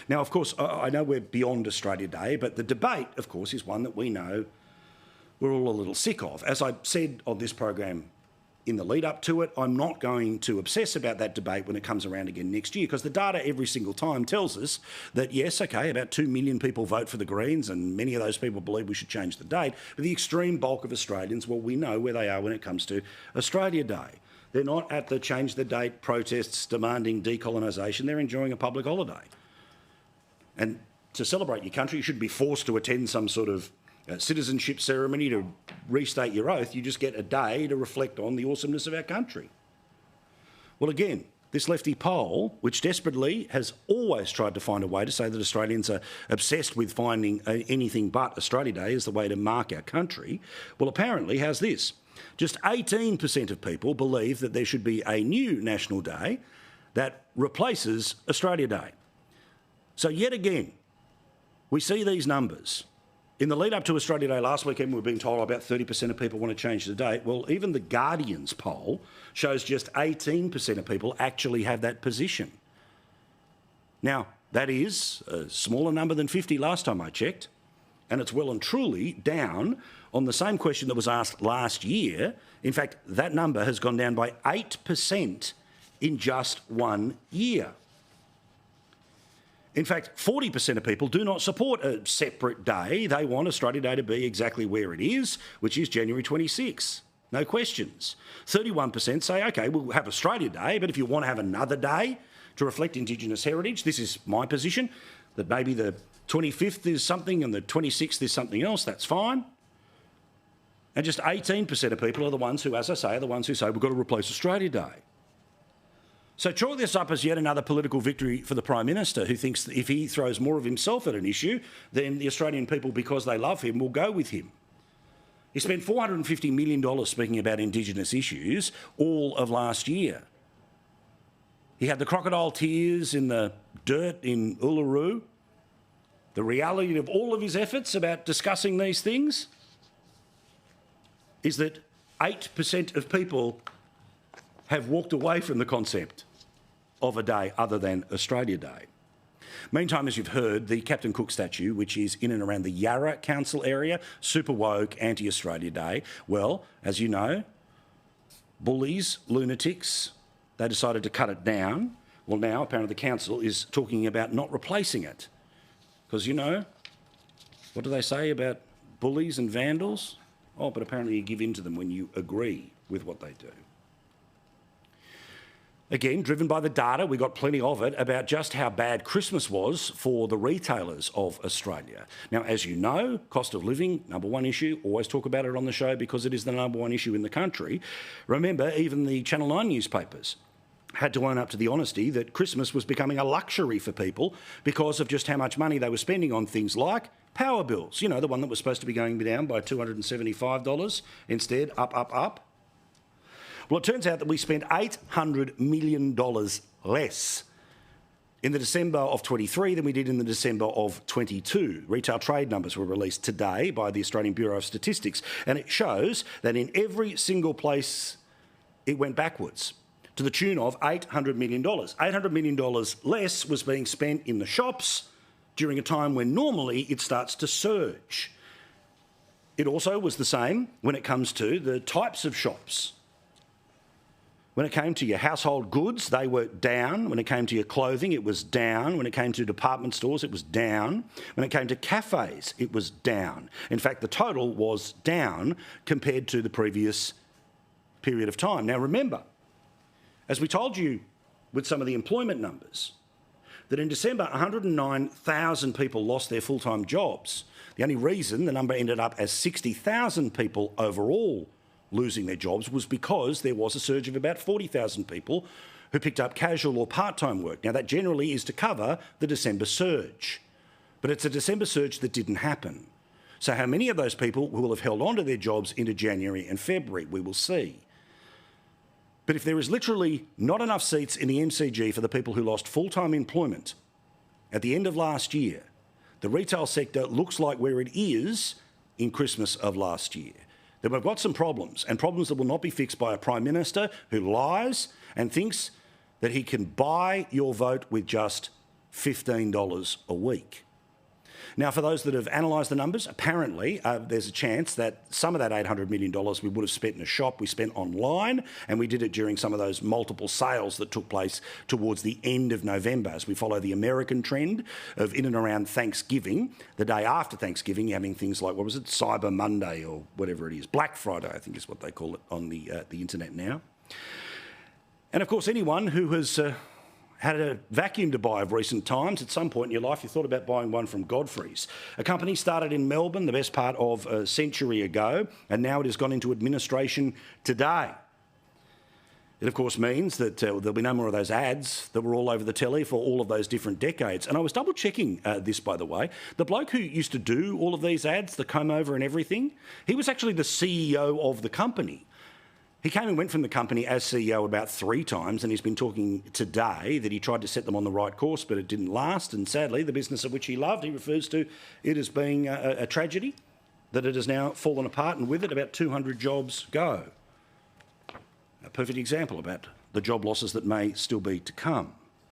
Now, of course, I know we're beyond Australia Day, but the debate, of course, is one that we know we're all a little sick of. As I said on this program in the lead up to it, I'm not going to obsess about that debate when it comes around again next year, because the data every single time tells us that, yes, OK, about 2 million people vote for the Greens and many of those people believe we should change the date. But the extreme bulk of Australians, well, we know where they are when it comes to Australia Day. They're not at the change the date protests demanding de-colonisation. They're enjoying a public holiday. And to celebrate your country, you should be forced to attend some sort of citizenship ceremony to restate your oath. You just get a day to reflect on the awesomeness of our country. Well, again, this lefty poll, which desperately has always tried to find a way to say that Australians are obsessed with finding anything but Australia Day as the way to mark our country, well, apparently, how's this? Just 18% of people believe that there should be a new national day that replaces Australia Day. So yet again, we see these numbers. In the lead up to Australia Day last weekend, we were being told about 30% of people want to change the date. Well, even the Guardian's poll shows just 18% of people actually have that position. Now, that is a smaller number than 50 last time I checked, and it's well and truly down on the same question that was asked last year. In fact, that number has gone down by 8% in just 1 year. In fact, 40% of people do not support a separate day. They want Australia Day to be exactly where it is, which is January 26. No questions. 31% say, OK, we'll have Australia Day, but if you want to have another day to reflect Indigenous heritage, this is my position, that maybe the 25th is something and the 26th is something else, that's fine. And just 18% of people are the ones who, as I say, are the ones who say we've got to replace Australia Day. So chalk this up as yet another political victory for the Prime Minister, who thinks that if he throws more of himself at an issue, then the Australian people, because they love him, will go with him. He spent $450 million speaking about Indigenous issues all of last year. He had the crocodile tears in the dirt in Uluru. The reality of all of his efforts about discussing these things is that 8% of people have walked away from the concept of a day other than Australia Day. Meantime, as you've heard, the Captain Cook statue, which is in and around the Yarra Council area, super woke, anti-Australia Day, well, as you know, bullies, lunatics, they decided to cut it down. Well, now, apparently the council is talking about not replacing it. Because, you know, what do they say about bullies and vandals? Oh, but apparently you give in to them when you agree with what they do. Again, driven by the data, we got plenty of it, about just how bad Christmas was for the retailers of Australia. Now, as you know, cost of living, number one issue, always talk about it on the show because it is the number one issue in the country. Remember, even the Channel 9 newspapers had to own up to the honesty that Christmas was becoming a luxury for people because of just how much money they were spending on things like power bills. You know, the one that was supposed to be going down by $275, instead up. Well, it turns out that we spent $800 million less in the December of 23 than we did in the December of 22. Retail trade numbers were released today by the Australian Bureau of Statistics, and it shows that in every single place it went backwards to the tune of $800 million. $800 million less was being spent in the shops during a time when normally it starts to surge. It also was the same when it comes to the types of shops. When it came to your household goods, they were down. When it came to your clothing, it was down. When it came to department stores, it was down. When it came to cafes, it was down. In fact, the total was down compared to the previous period of time. Now, remember, as we told you with some of the employment numbers, that in December, 109,000 people lost their full-time jobs. The only reason the number ended up as 60,000 people overall losing their jobs was because there was a surge of about 40,000 people who picked up casual or part-time work. Now, that generally is to cover the December surge, but it's a December surge that didn't happen. So how many of those people will have held on to their jobs into January and February? We will see. But if there is literally not enough seats in the MCG for the people who lost full-time employment at the end of last year, the retail sector looks like where it is in Christmas of last year. Then we've got some problems, and problems that will not be fixed by a Prime Minister who lies and thinks that he can buy your vote with just $15 a week. Now, for those that have analysed the numbers, apparently there's a chance that some of that $800 million we would have spent in a shop, we spent online, and we did it during some of those multiple sales that took place towards the end of November, as we follow the American trend of in and around Thanksgiving, the day after Thanksgiving, having things like, what was it, Cyber Monday or whatever it is, Black Friday, I think is what they call it on the internet now. And of course, anyone who has had a vacuum to buy of recent times, at some point in your life you thought about buying one from Godfreys. A company started in Melbourne the best part of a century ago, and now it has gone into administration today. It of course means that there'll be no more of those ads that were all over the telly for all of those different decades. And I was double checking this, by the way. The bloke who used to do all of these ads, the comb over and everything, he was actually the CEO of the company. He came and went from the company as CEO about 3 times, and he's been talking today that he tried to set them on the right course, but it didn't last. And sadly, the business of which he loved, he refers to it as being a tragedy, that it has now fallen apart, and with it about 200 jobs go. A perfect example about the job losses that may still be to come.